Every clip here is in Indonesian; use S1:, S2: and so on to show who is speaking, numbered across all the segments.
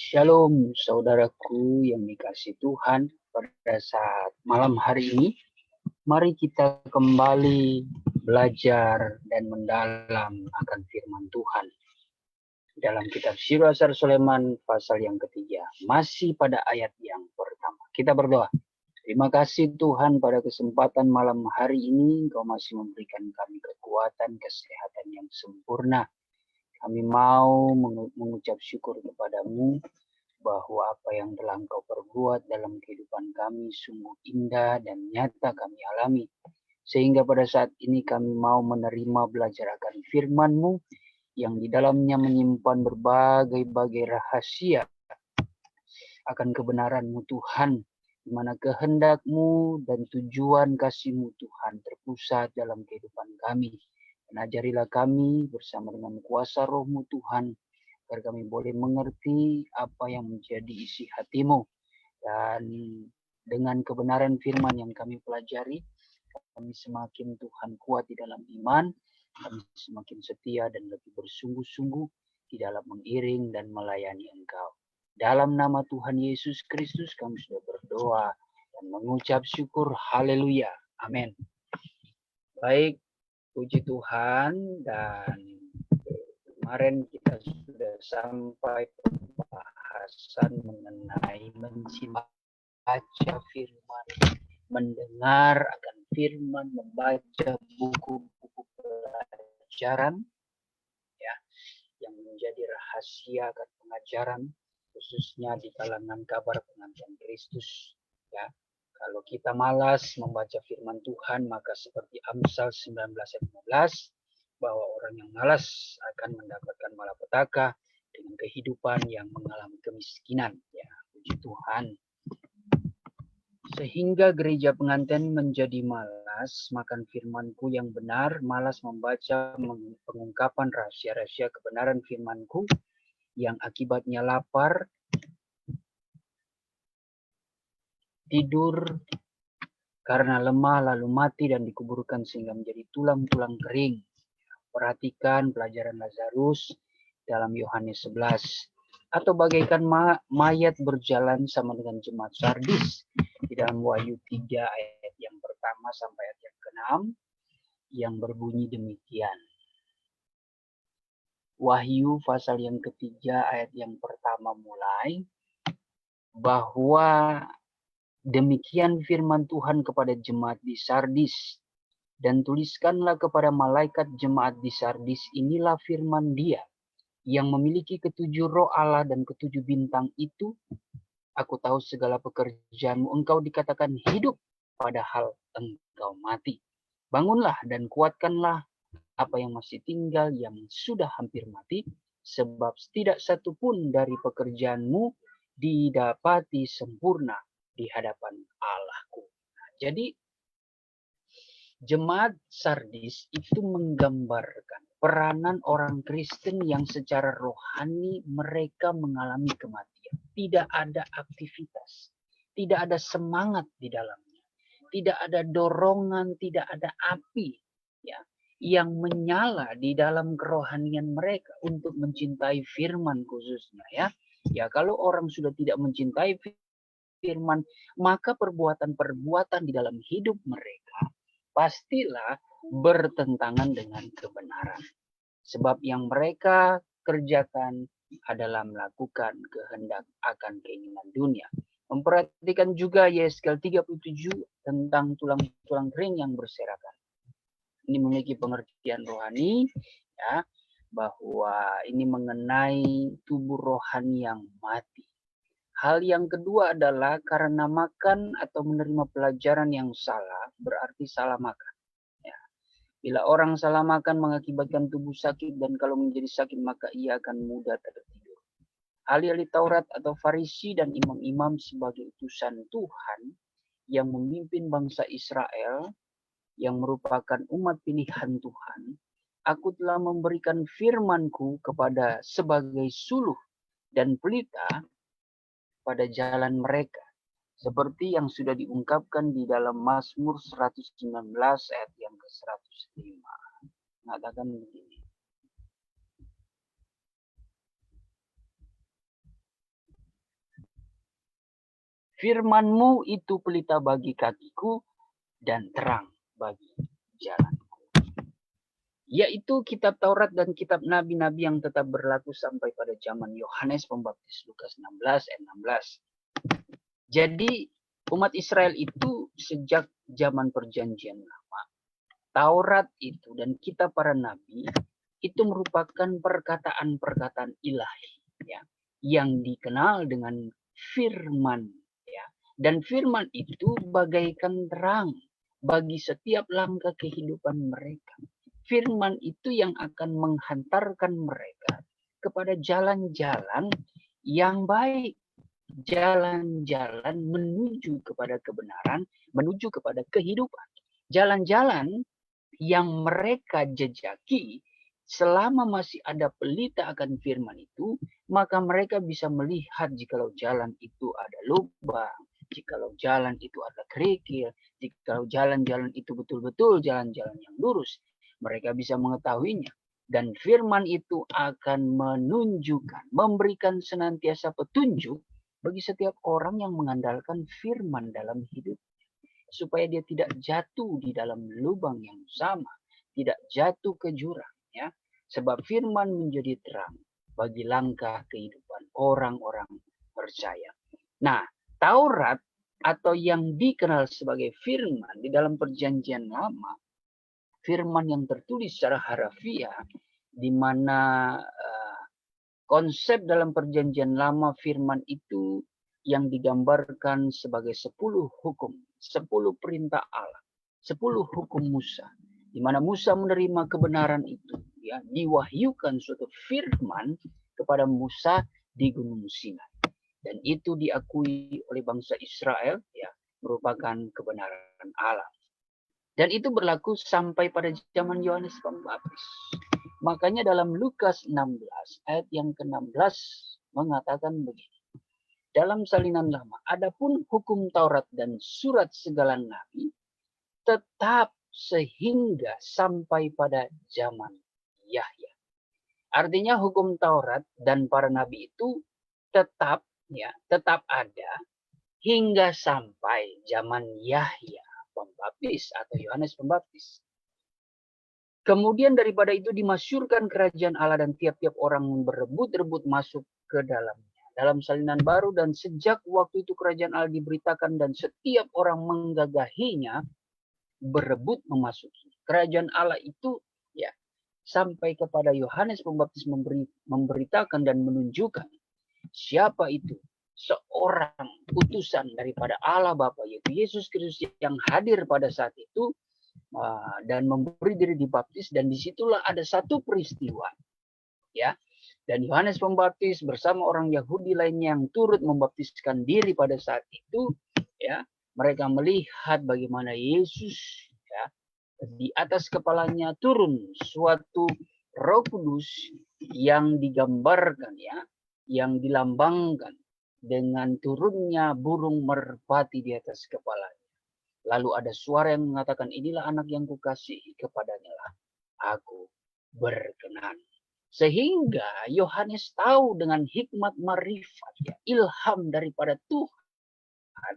S1: Shalom saudaraku yang dikasihi Tuhan, pada saat malam hari ini mari kita kembali belajar dan mendalam akan firman Tuhan dalam kitab Sirasar Sulaiman pasal yang ketiga, masih pada ayat yang pertama. Kita berdoa. Terima kasih Tuhan, pada kesempatan malam hari ini Engkau masih memberikan kami kekuatan, kesehatan yang sempurna. Kami mau mengucap syukur kepadamu bahwa apa yang telah Engkau perbuat dalam kehidupan kami sungguh indah dan nyata kami alami. Sehingga pada saat ini kami mau menerima belajar akan firman-Mu yang di dalamnya menyimpan berbagai-bagai rahasia akan kebenaran-Mu Tuhan, di mana kehendak-Mu dan tujuan kasih-Mu Tuhan terpusat dalam kehidupan kami. Dan ajarilah kami bersama dengan kuasa Roh-Mu Tuhan, agar kami boleh mengerti apa yang menjadi isi hati-Mu. Dan dengan kebenaran firman yang kami pelajari, kami semakin Tuhan kuat di dalam iman, kami semakin setia dan lebih bersungguh-sungguh di dalam mengiring dan melayani Engkau. Dalam nama Tuhan Yesus Kristus kami sudah berdoa dan mengucap syukur. Haleluya. Amin. Baik, puji Tuhan, dan kemarin kita sudah sampai pembahasan mengenai membaca firman, mendengar akan firman, membaca buku-buku pelajaran ya, yang menjadi rahasia akan pengajaran khususnya di kalangan kabar pengantian Kristus ya. Kalau kita malas membaca firman Tuhan, maka seperti Amsal 19 ayat 15, bahwa orang yang malas akan mendapatkan malapetaka dengan kehidupan yang mengalami kemiskinan. Ya, puji Tuhan. Sehingga gereja pengantin menjadi malas makan firman-Ku yang benar, malas membaca pengungkapan rahasia-rahasia kebenaran firman-Ku, yang akibatnya lapar, tidur karena lemah lalu mati dan dikuburkan sehingga menjadi tulang-tulang kering. Perhatikan pelajaran Lazarus dalam Yohanes 11. Atau bagaikan mayat berjalan sama dengan jemaat Sardis di dalam Wahyu 3 ayat yang pertama sampai ayat yang ke-6 yang berbunyi demikian. Wahyu pasal yang ketiga ayat yang pertama mulai, bahwa demikian firman Tuhan kepada jemaat di Sardis. Dan tuliskanlah kepada malaikat jemaat di Sardis, inilah firman Dia yang memiliki ketujuh roh Allah dan ketujuh bintang itu. Aku tahu segala pekerjaanmu, engkau dikatakan hidup, padahal engkau mati. Bangunlah dan kuatkanlah apa yang masih tinggal, yang sudah hampir mati, sebab tidak satu pun dari pekerjaanmu didapati sempurna di hadapan Allahku. Nah, jadi jemaat Sardis itu menggambarkan peranan orang Kristen yang secara rohani mereka mengalami kematian. Tidak ada aktivitas, tidak ada semangat di dalamnya, tidak ada dorongan, tidak ada api ya, yang menyala di dalam kerohanian mereka untuk mencintai firman khususnya ya. Ya, kalau orang sudah tidak mencintai firman, maka perbuatan-perbuatan di dalam hidup mereka pastilah bertentangan dengan kebenaran. Sebab yang mereka kerjakan adalah melakukan kehendak akan keinginan dunia. Memperhatikan juga Yeskel 37 tentang tulang-tulang kering yang berserakan. Ini memiliki pengertian rohani ya, bahwa ini mengenai tubuh rohani yang mati. Hal yang kedua adalah karena makan atau menerima pelajaran yang salah, berarti salah makan. Ya. Bila orang salah makan mengakibatkan tubuh sakit, dan kalau menjadi sakit maka ia akan mudah tertidur. Ahli-ahli Taurat atau Farisi dan imam-imam sebagai utusan Tuhan yang memimpin bangsa Israel, yang merupakan umat pilihan Tuhan, aku telah memberikan firman-Ku kepada sebagai suluh dan pelita pada jalan mereka, seperti yang sudah diungkapkan di dalam Mazmur 119 ayat yang ke-105. Mengatakan begini. Firman-Mu itu pelita bagi kakiku dan terang bagi jalanku. Yaitu kitab Taurat dan kitab nabi-nabi yang tetap berlaku sampai pada zaman Yohanes Pembaptis, Lukas 16 ayat 16. Jadi umat Israel itu sejak zaman perjanjian lama, Taurat itu dan kitab para nabi itu merupakan perkataan-perkataan ilahi, ya, yang dikenal dengan firman, ya. Dan firman itu bagaikan terang bagi setiap langkah kehidupan mereka. Firman itu yang akan menghantarkan mereka kepada jalan-jalan yang baik, jalan-jalan menuju kepada kebenaran, menuju kepada kehidupan. Jalan-jalan yang mereka jejaki selama masih ada pelita akan firman itu, maka mereka bisa melihat jikalau jalan itu ada lubang, jikalau jalan itu ada kerikil, jikalau jalan-jalan itu betul-betul jalan-jalan yang lurus. Mereka bisa mengetahuinya. Dan firman itu akan menunjukkan, memberikan senantiasa petunjuk bagi setiap orang yang mengandalkan firman dalam hidup, supaya dia tidak jatuh di dalam lubang yang sama, tidak jatuh ke jurang, ya. Sebab firman menjadi terang bagi langkah kehidupan orang-orang percaya. Nah, Taurat atau yang dikenal sebagai firman di dalam perjanjian lama, firman yang tertulis secara harafiah, di mana konsep dalam perjanjian lama firman itu yang digambarkan sebagai 10 hukum, 10 perintah Allah, 10 hukum Musa, di mana Musa menerima kebenaran itu, ya, diwahyukan suatu firman kepada Musa di Gunung Sinai, dan itu diakui oleh bangsa Israel, ya, merupakan kebenaran Allah. Dan itu berlaku sampai pada zaman Yohanes Pembaptis. Makanya dalam Lukas 16 ayat yang ke-16 mengatakan begini. Dalam salinan lama, adapun hukum Taurat dan surat segala nabi tetap sehingga sampai pada zaman Yahya. Artinya hukum Taurat dan para nabi itu tetap, ya, tetap ada hingga sampai zaman Yahya Pembaptis atau Yohanes Pembaptis. Kemudian daripada itu dimasyurkan kerajaan Allah dan tiap-tiap orang berebut-rebut masuk ke dalamnya. Dalam salinan baru dan sejak waktu itu kerajaan Allah diberitakan dan setiap orang menggagahinya, berebut memasuki. Kerajaan Allah itu, ya, sampai kepada Yohanes Pembaptis memberitakan dan menunjukkan siapa itu seorang utusan daripada Allah Bapa, yaitu Yesus Kristus yang hadir pada saat itu dan memberi diri dibaptis, dan disitulah ada satu peristiwa, ya, dan Yohanes Pembaptis bersama orang Yahudi lainnya yang turut membaptiskan diri pada saat itu, ya, mereka melihat bagaimana Yesus, ya, di atas kepalanya turun suatu Roh Kudus yang digambarkan, ya, yang dilambangkan dengan turunnya burung merpati di atas kepalanya. Lalu ada suara yang mengatakan, inilah anak yang kukasihi, kepadanya lah aku berkenan. Sehingga Yohanes tahu dengan hikmat marifat, ya, ilham daripada Tuhan,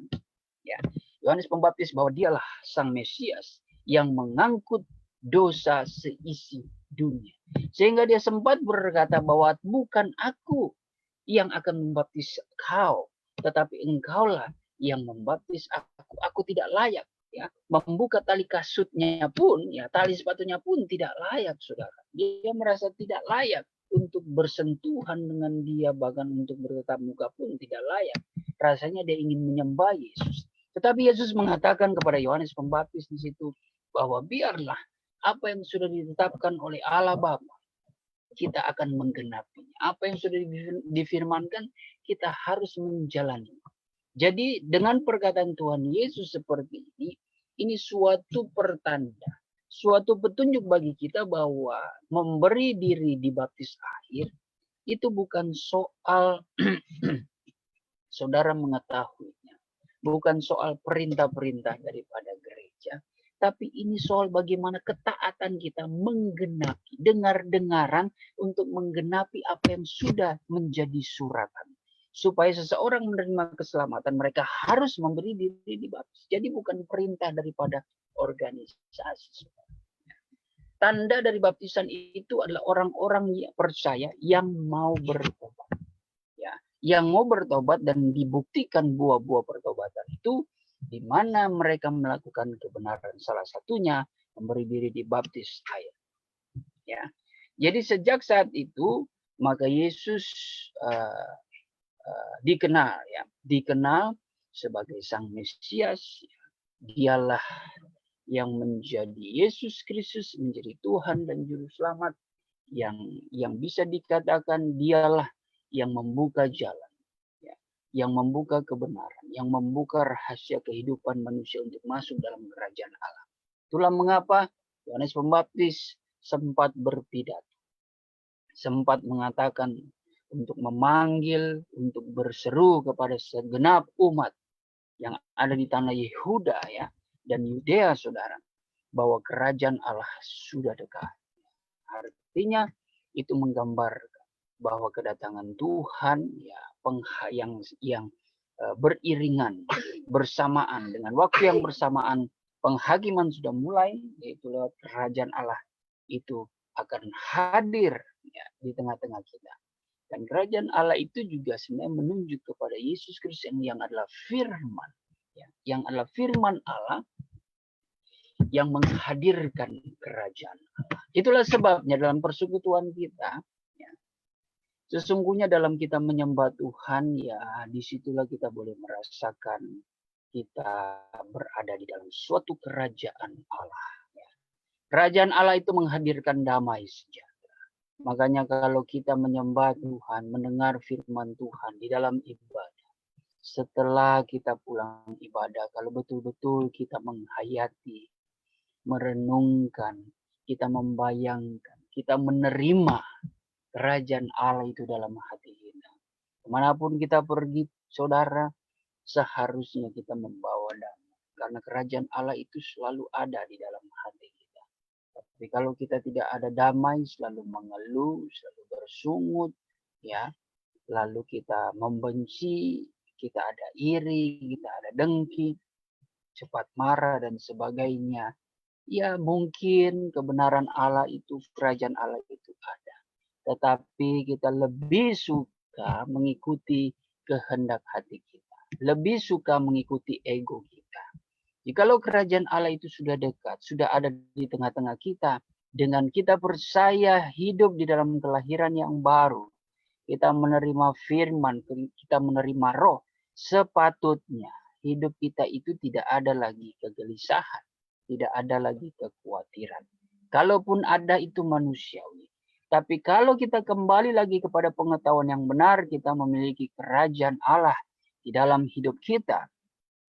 S1: ya, Yohanes Pembaptis bahwa dialah sang Mesias yang mengangkut dosa seisi dunia. Sehingga dia sempat berkata bahwa bukan aku yang akan membaptis kau, tetapi engkaulah yang membaptis aku. Aku tidak layak, ya, membuka tali kasutnya pun, ya, tali sepatunya pun tidak layak, saudara. Dia merasa tidak layak untuk bersentuhan dengan dia, bahkan untuk bertatap muka pun tidak layak. Rasanya dia ingin menyembah Yesus. Tetapi Yesus mengatakan kepada Yohanes Pembaptis di situ bahwa biarlah apa yang sudah ditetapkan oleh Allah Bapa, kita akan menggenapinya. Apa yang sudah difirmankan, kita harus menjalani. Jadi dengan perkataan Tuhan Yesus seperti ini suatu pertanda, suatu petunjuk bagi kita bahwa memberi diri dibaptis air itu bukan soal saudara mengetahuinya, bukan soal perintah-perintah daripada gereja, tapi ini soal bagaimana ketaatan kita menggenapi, dengar-dengaran untuk menggenapi apa yang sudah menjadi suratan. supaya seseorang menerima keselamatan, mereka harus memberi diri dibaptis. Jadi bukan perintah daripada organisasi. Tanda dari baptisan itu adalah orang-orang yang percaya yang mau bertobat. Ya, yang mau bertobat dan dibuktikan buah-buah pertobatan itu di mana mereka melakukan kebenaran. Salah satunya memberi diri dibaptis air. Ya. Jadi sejak saat itu maka Yesus dikenal sebagai Sang Mesias. Dialah yang menjadi Yesus Kristus, menjadi Tuhan dan Juru Selamat, yang bisa dikatakan dialah yang membuka jalan, ya, yang membuka kebenaran, yang membuka rahasia kehidupan manusia untuk masuk dalam kerajaan Allah. Itulah mengapa Yohanes Pembaptis sempat berpidato, sempat mengatakan untuk memanggil, untuk berseru kepada segenap umat yang ada di tanah Yehuda ya dan Yudea, saudara, bahwa kerajaan Allah sudah dekat. Artinya itu menggambarkan bahwa kedatangan Tuhan ya yang beriringan bersamaan dengan waktu yang bersamaan penghakiman sudah mulai, yaitu lewat kerajaan Allah itu akan hadir ya, di tengah-tengah kita. Dan kerajaan Allah itu juga sebenarnya menunjuk kepada Yesus Kristus yang adalah firman. Ya, yang adalah firman Allah yang menghadirkan kerajaan Allah. Itulah sebabnya dalam persekutuan kita, ya, sesungguhnya dalam kita menyembah Tuhan, ya disitulah kita boleh merasakan kita berada di dalam suatu kerajaan Allah. Ya. Kerajaan Allah itu menghadirkan damai sejahtera. Makanya kalau kita menyembah Tuhan, mendengar firman Tuhan di dalam ibadah, setelah kita pulang ibadah, kalau betul-betul kita menghayati, merenungkan, kita membayangkan, kita menerima kerajaan Allah itu dalam hati kita. Kemanapun kita pergi, saudara, seharusnya kita membawa damai. Karena kerajaan Allah itu selalu ada di dalam hati kita. Tapi kalau kita tidak ada damai, selalu mengeluh, selalu bersungut, ya, lalu kita membenci, kita ada iri, kita ada dengki, cepat marah dan sebagainya. Ya mungkin kebenaran Allah itu, kerajaan Allah itu ada. Tetapi kita lebih suka mengikuti kehendak hati kita. Lebih suka mengikuti ego kita. Jikalau kerajaan Allah itu sudah dekat, sudah ada di tengah-tengah kita, dengan kita percaya hidup di dalam kelahiran yang baru, kita menerima firman, kita menerima roh, sepatutnya hidup kita itu tidak ada lagi kegelisahan, tidak ada lagi kekhawatiran. Kalaupun ada itu manusiawi. Tapi kalau kita kembali lagi kepada pengetahuan yang benar, kita memiliki kerajaan Allah di dalam hidup kita.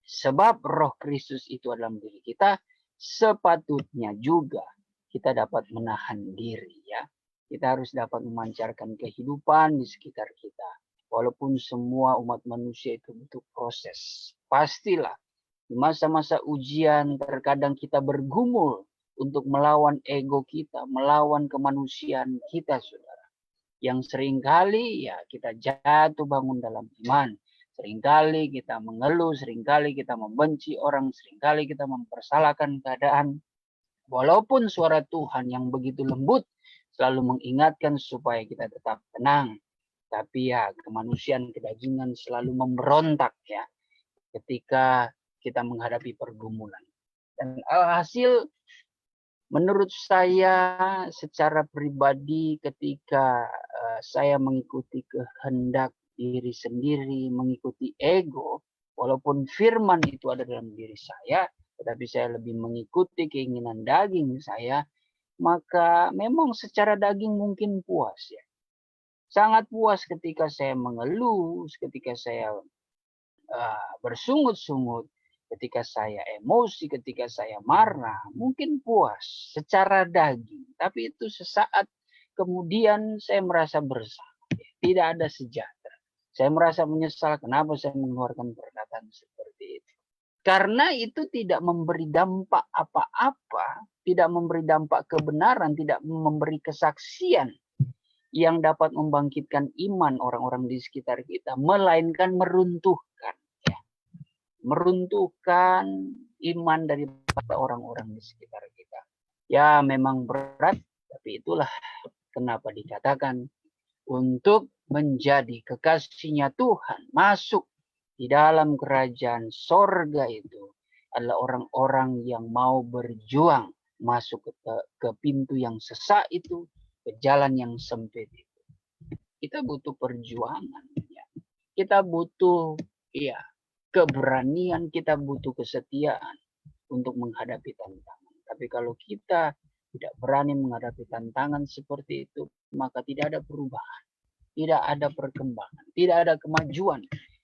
S1: Sebab roh Kristus itu dalam diri kita, sepatutnya juga kita dapat menahan diri ya. Kita harus dapat memancarkan kehidupan di sekitar kita. Walaupun semua umat manusia itu butuh proses. Pastilah di masa-masa ujian terkadang kita bergumul untuk melawan ego kita, melawan kemanusiaan kita, saudara. Yang seringkali ya kita jatuh bangun dalam iman. Seringkali kita mengeluh, seringkali kita membenci orang, seringkali kita mempersalahkan keadaan. Walaupun suara Tuhan yang begitu lembut selalu mengingatkan supaya kita tetap tenang. Tapi ya kemanusiaan, kedagingan selalu memberontak ya ketika kita menghadapi pergumulan. Dan alhasil menurut saya secara pribadi ketika saya mengikuti kehendak diri sendiri, mengikuti ego, walaupun firman itu ada dalam diri saya, tetapi saya lebih mengikuti keinginan daging saya, maka memang secara daging mungkin puas ya. Sangat puas ketika saya mengeluh, ketika saya bersungut-sungut, ketika saya emosi, ketika saya marah, mungkin puas secara daging. Tapi itu sesaat kemudian saya merasa bersalah, tidak ada sejahtera. Saya merasa menyesal kenapa saya mengeluarkan perkataan seperti itu. Karena itu tidak memberi dampak apa-apa, tidak memberi dampak kebenaran, tidak memberi kesaksian yang dapat membangkitkan iman orang-orang di sekitar kita, melainkan meruntuhkan, ya. Meruntuhkan iman daripada orang-orang di sekitar kita. Ya, memang berat, tapi itulah kenapa dikatakan untuk menjadi kekasihnya Tuhan, masuk di dalam kerajaan sorga itu adalah orang-orang yang mau berjuang masuk ke pintu yang sesak itu, ke jalan yang sempit itu. Kita butuh perjuangan, ya. Kita butuh, ya, keberanian, kita butuh kesetiaan untuk menghadapi tantangan. Tapi kalau kita tidak berani menghadapi tantangan seperti itu, maka tidak ada perubahan, tidak ada perkembangan, tidak ada kemajuan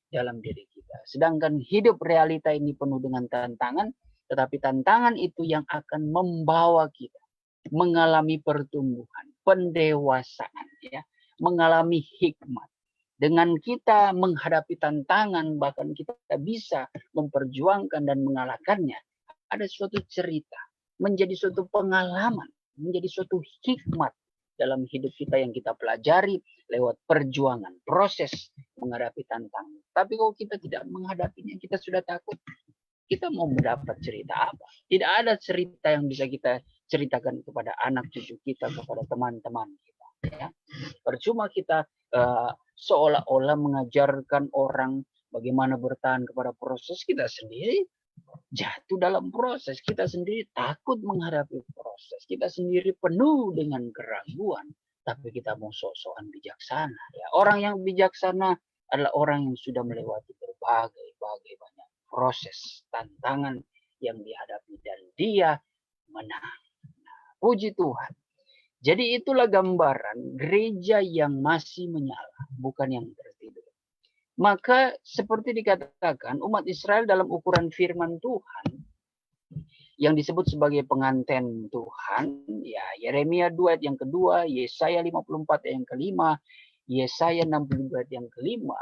S1: dalam diri kita. Sedangkan hidup realita ini penuh dengan tantangan, tetapi tantangan itu yang akan membawa kita mengalami pertumbuhan, pendewasaan, ya, mengalami hikmat. Dengan kita menghadapi tantangan, bahkan kita bisa memperjuangkan dan mengalahkannya, ada suatu cerita, menjadi suatu pengalaman, menjadi suatu hikmat dalam hidup kita yang kita pelajari lewat perjuangan, proses menghadapi tantangan. Tapi kalau kita tidak menghadapinya, kita sudah takut, kita mau mendapat cerita apa? Tidak ada cerita yang bisa kita ceritakan kepada anak cucu kita, kepada teman-teman kita. Ya. Percuma kita seolah-olah mengajarkan orang bagaimana bertahan kepada proses, kita sendiri jatuh dalam proses, kita sendiri takut menghadapi proses, kita sendiri penuh dengan keraguan, tapi kita mau sok-sokan bijaksana. Ya. Orang yang bijaksana adalah orang yang sudah melewati berbagai banyak proses, tantangan yang dihadapi, dan dia menang. Nah, puji Tuhan. Jadi itulah gambaran gereja yang masih menyala, bukan yang tertidur. Maka seperti dikatakan, umat Israel dalam ukuran firman Tuhan yang disebut sebagai pengantin Tuhan, ya, Yeremia 2 ayat yang kedua, Yesaya 54 ayat yang kelima, Yesaya 62 ayat yang kelima.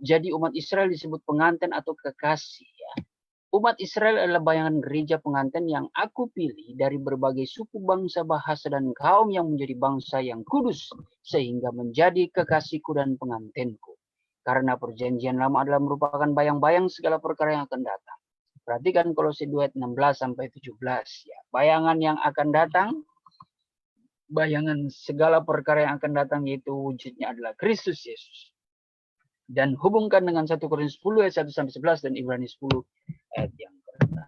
S1: Jadi umat Israel disebut pengantin atau kekasih, ya. Umat Israel adalah bayangan gereja pengantin yang aku pilih dari berbagai suku, bangsa, bahasa, dan kaum yang menjadi bangsa yang kudus, sehingga menjadi kekasihku dan pengantinku. Karena perjanjian lama adalah merupakan bayang-bayang segala perkara yang akan datang. Perhatikan Kolose 2 ayat 16 sampai 17, ya. Bayangan yang akan datang, bayangan segala perkara yang akan datang, yaitu wujudnya adalah Kristus Yesus. Dan hubungkan dengan 1 Korintus 10 ayat 1 sampai 11 dan Ibrani 10 ayat yang pertama.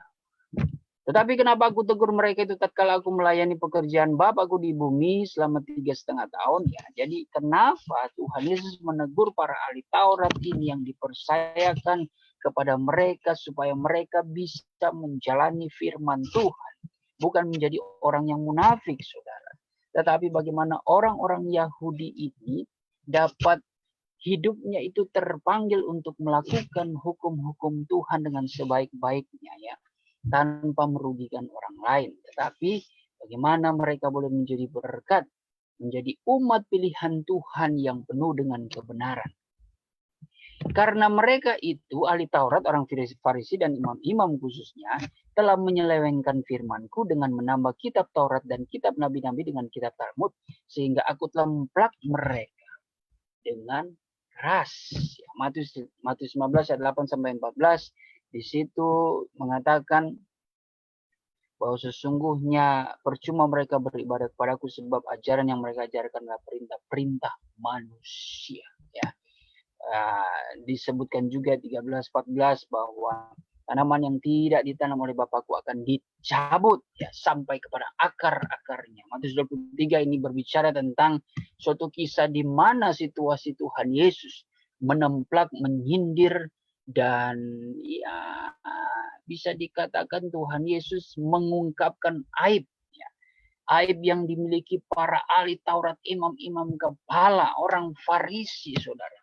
S1: Tetapi kenapa aku tegur mereka itu tatkala aku melayani pekerjaan Bapakku di bumi selama 3,5 tahun, ya. Jadi kenapa Tuhan Yesus menegur para ahli Taurat ini yang dipercayakan kepada mereka supaya mereka bisa menjalani firman Tuhan, bukan menjadi orang yang munafik, saudara. Tetapi bagaimana orang-orang Yahudi ini dapat hidupnya itu terpanggil untuk melakukan hukum-hukum Tuhan dengan sebaik-baiknya, ya, tanpa merugikan orang lain. Tetapi bagaimana mereka boleh menjadi berkat, menjadi umat pilihan Tuhan yang penuh dengan kebenaran. Karena mereka itu ahli Taurat, orang Farisi dan imam-imam khususnya, telah menyelewengkan firmanku dengan menambah kitab Taurat dan kitab nabi-nabi dengan kitab Talmud, sehingga aku telah memplak mereka dengan keras. Ya, Matius 15 ayat 8 sampai 14, di situ mengatakan bahwa sesungguhnya percuma mereka beribadah kepadaku sebab ajaran yang mereka ajarkan adalah perintah-perintah manusia, ya. Disebutkan juga 13-14 bahwa tanaman yang tidak ditanam oleh Bapakku akan dicabut, ya, sampai kepada akar-akarnya. Matius 23 ini berbicara tentang suatu kisah di mana situasi Tuhan Yesus menemplak, menyindir, dan ya bisa dikatakan Tuhan Yesus mengungkapkan aib, ya, aib yang dimiliki para ahli Taurat, imam-imam kepala, orang Farisi, saudara,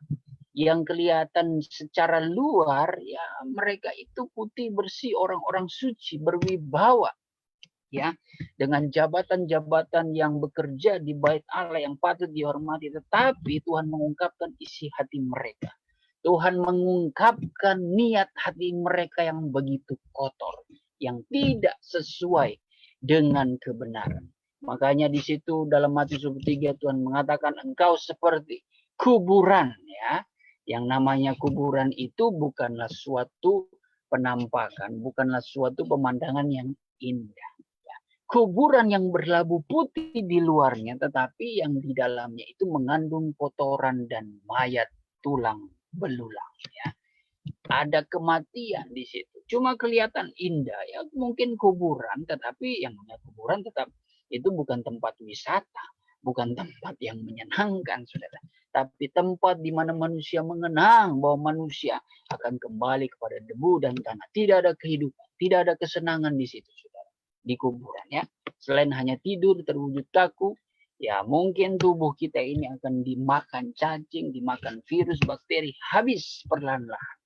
S1: yang kelihatan secara luar, ya, mereka itu putih bersih, orang-orang suci, berwibawa, ya, dengan jabatan-jabatan yang bekerja di bait Allah yang patut dihormati. Tetapi Tuhan mengungkapkan isi hati mereka. Tuhan mengungkapkan niat hati mereka yang begitu kotor, yang tidak sesuai dengan kebenaran. Makanya di situ dalam Matius 23 Tuhan mengatakan engkau seperti kuburan, ya. Yang namanya kuburan itu bukanlah suatu penampakan, bukanlah suatu pemandangan yang indah. Kuburan yang berlabu putih di luarnya, tetapi yang di dalamnya itu mengandung kotoran dan mayat tulang belulang, ya. Ada kematian di situ. Cuma kelihatan indah, ya, mungkin kuburan, tetapi yang namanya kuburan tetap itu bukan tempat wisata, bukan tempat yang menyenangkan, saudara. Tapi tempat di mana manusia mengenang bahwa manusia akan kembali kepada debu dan tanah. Tidak ada kehidupan, tidak ada kesenangan di situ, saudara. Di kuburan, ya. Selain hanya tidur terwujud kaku, ya mungkin tubuh kita ini akan dimakan cacing, dimakan virus, bakteri, habis perlahan-lahan.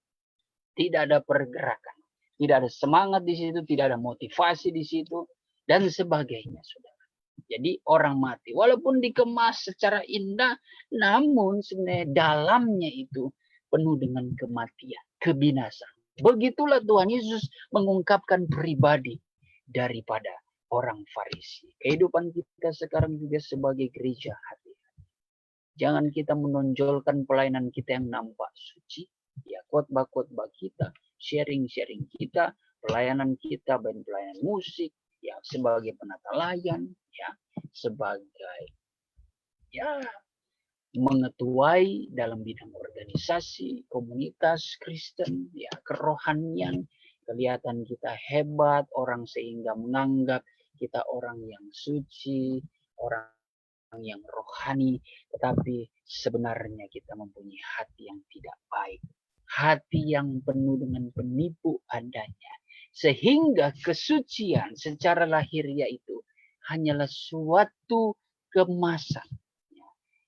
S1: Tidak ada pergerakan, tidak ada semangat di situ, tidak ada motivasi di situ, dan sebagainya, saudara. Jadi orang mati, walaupun dikemas secara indah, namun sebenarnya dalamnya itu penuh dengan kematian, kebinasan. Begitulah Tuhan Yesus mengungkapkan pribadi daripada orang Farisi. Kehidupan kita sekarang juga sebagai gereja hati. Jangan kita menonjolkan pelayanan kita yang nampak suci, ya, khotbah-khotbah kita, sharing-sharing kita, pelayanan kita, baik pelayanan musik, ya, sebagai penata layan, ya, sebagai, ya, mengetuai dalam bidang organisasi, komunitas Kristen, ya, kerohanian, kelihatan kita hebat, orang sehingga menganggap kita orang yang suci, orang yang rohani, tetapi sebenarnya kita mempunyai hati yang tidak baik, hati yang penuh dengan penipu adanya, sehingga kesucian secara lahiriah itu hanyalah suatu kemasan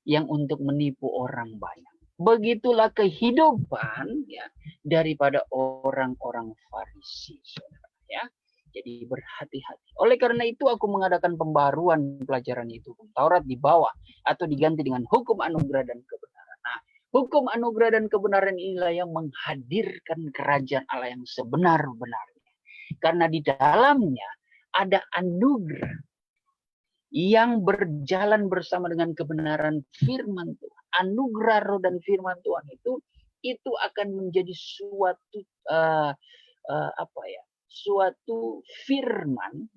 S1: yang untuk menipu orang banyak. Begitulah kehidupan, ya, daripada orang-orang Farisi, saudara, ya. Jadi berhati-hati. Oleh karena itu aku mengadakan pembaruan pelajaran itu. Taurat di bawah atau diganti dengan hukum anugerah dan kebenaran. Nah, hukum anugerah dan kebenaran inilah yang menghadirkan kerajaan Allah yang sebenar-benarnya. Karena di dalamnya ada anugerah yang berjalan bersama dengan kebenaran firman Tuhan. Anugerah roh dan firman Tuhan itu akan menjadi suatu apa ya? Suatu firman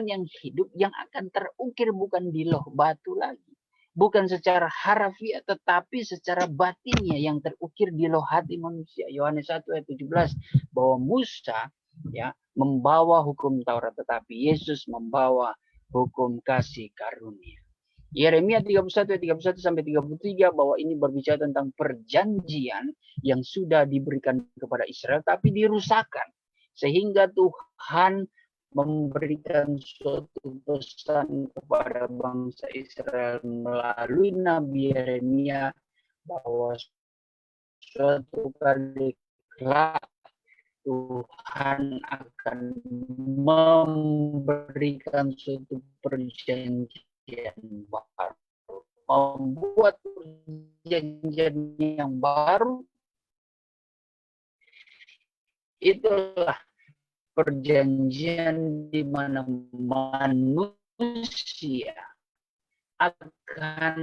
S1: yang hidup yang akan terukir bukan di loh batu lagi, bukan secara harafiah tetapi secara batinnya yang terukir di loh hati manusia. Yohanes 1 ayat 17 bahwa Musa, ya, membawa hukum Taurat tetapi Yesus membawa hukum kasih karunia. Yeremia 31 ayat 31 sampai 33 bahwa ini berbicara tentang perjanjian yang sudah diberikan kepada Israel tapi dirusakkan. Sehingga Tuhan memberikan suatu pesan kepada bangsa Israel melalui Nabi Yeremia bahwa suatu kali kelak Tuhan akan memberikan suatu perjanjian baru, membuat perjanjian yang baru. Itulah perjanjian di mana manusia akan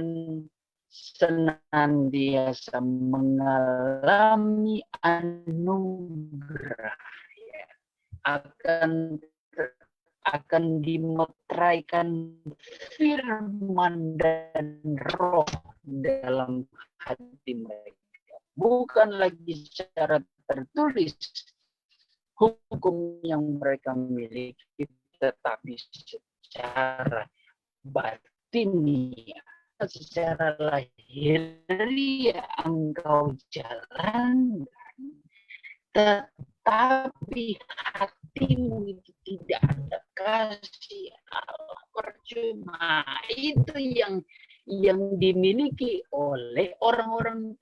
S1: senantiasa mengalami anugerah, ya, akan dimeteraikan firman dan roh dalam hati mereka, bukan lagi secara tertulis hukum yang mereka miliki, tetapi secara batiniah, secara lahiriah engkau jalankan, tetapi hatimu itu tidak ada kasih Allah, percuma. Itu yang dimiliki oleh orang-orang